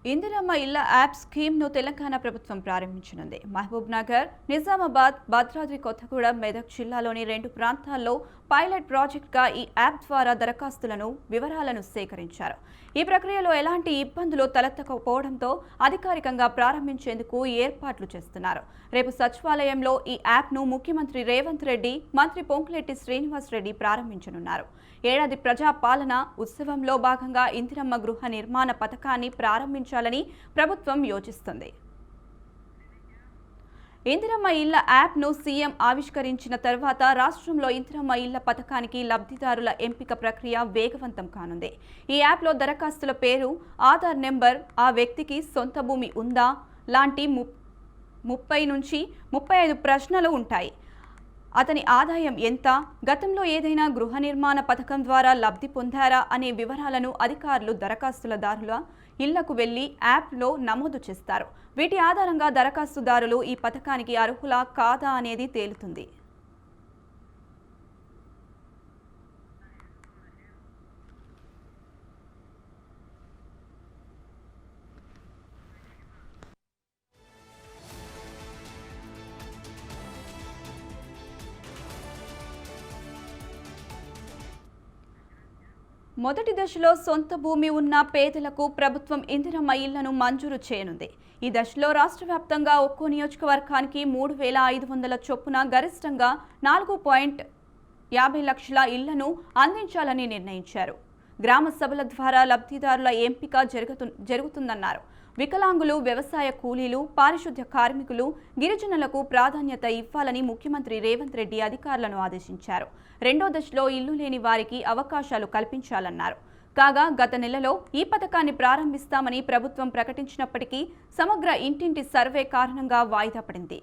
ఇందిరమ్మ ఇళ్ల యాప్ స్కీమ్ను తెలంగాణ ప్రభుత్వం ప్రారంభించనుంది. మహబూబ్ నగర్, నిజామాబాద్, భద్రాద్రి కొత్తగూడెం, మెదక్ జిల్లాలోని 2 ప్రాంతాల్లో పైలట్ ప్రాజెక్టుగా ఈ యాప్ ద్వారా దరఖాస్తులను వివరాలను సేకరించారు. ఈ ప్రక్రియలో ఎలాంటి ఇబ్బందులు తలెత్తకపోవడంతో అధికారికంగా ప్రారంభించేందుకు ఏర్పాట్లు చేస్తున్నారు. రేపు సచివాలయంలో ఈ యాప్ను ముఖ్యమంత్రి రేవంత్ రెడ్డి, మంత్రి పొంగులేటి శ్రీనివాస్ రెడ్డి ప్రారంభించనున్నారు. ఏడాది ప్రజాపాలన ఉత్సవంలో భాగంగా ఇందిరమ్మ గృహ నిర్మాణ పథకాన్ని ప్రారంభించాలని ప్రభుత్వం యోచిస్తుంది. ఇందిరమ్మ ఇళ్ల యాప్ను సీఎం ఆవిష్కరించిన తర్వాత రాష్ట్రంలో ఇందిరమ్మ ఇళ్ల పథకానికి లబ్ధిదారుల ఎంపిక ప్రక్రియ వేగవంతం కానుంది. ఈ యాప్లో దరఖాస్తుల పేరు, ఆధార్ నెంబర్, ఆ వ్యక్తికి సొంత భూమి ఉందా లాంటి 30 నుంచి 35 ప్రశ్నలు ఉంటాయి. అతని ఆదాయం ఎంత, గతంలో ఏదైనా గృహ నిర్మాణ పథకం ద్వారా లబ్ధి పొందారా అనే వివరాలను అధికారులు దరఖాస్తుదారుల ఇళ్లకు వెళ్లి యాప్లో నమోదు చేస్తారు. వీటి ఆధారంగా దరఖాస్తుదారులు ఈ పథకానికి అర్హులా కాదా అనేది తేలుతుంది. మొదటి దశలో సొంత భూమి ఉన్న పేదలకు ప్రభుత్వం ఇందిరమ్మ ఇళ్లను మంజూరు చేయనుంది. ఈ దశలో రాష్ట్ర వ్యాప్తంగా ఒక్కో నియోజకవర్గానికి 3,500 చొప్పున గరిష్టంగా 4.50 లక్షల ఇళ్లను అందించాలని నిర్ణయించారు. గ్రామ సభల ద్వారా లబ్ధిదారుల ఎంపిక జరుగుతుందన్నారు. వికలాంగులు, వ్యవసాయ కూలీలు, పారిశుద్ధ్య కార్మికులు, గిరిజనులకు ప్రాధాన్యత ఇవ్వాలని ముఖ్యమంత్రి రేవంత్ రెడ్డి అధికారులను ఆదేశించారు. రెండో దశలో ఇల్లు లేని వారికి అవకాశాలు కల్పించాలన్నారు. కాగా గత నెలలో ఈ పథకాన్ని ప్రారంభిస్తామని ప్రభుత్వం ప్రకటించినప్పటికీ సమగ్ర ఇంటింటి సర్వే కారణంగా వాయిదా పడింది.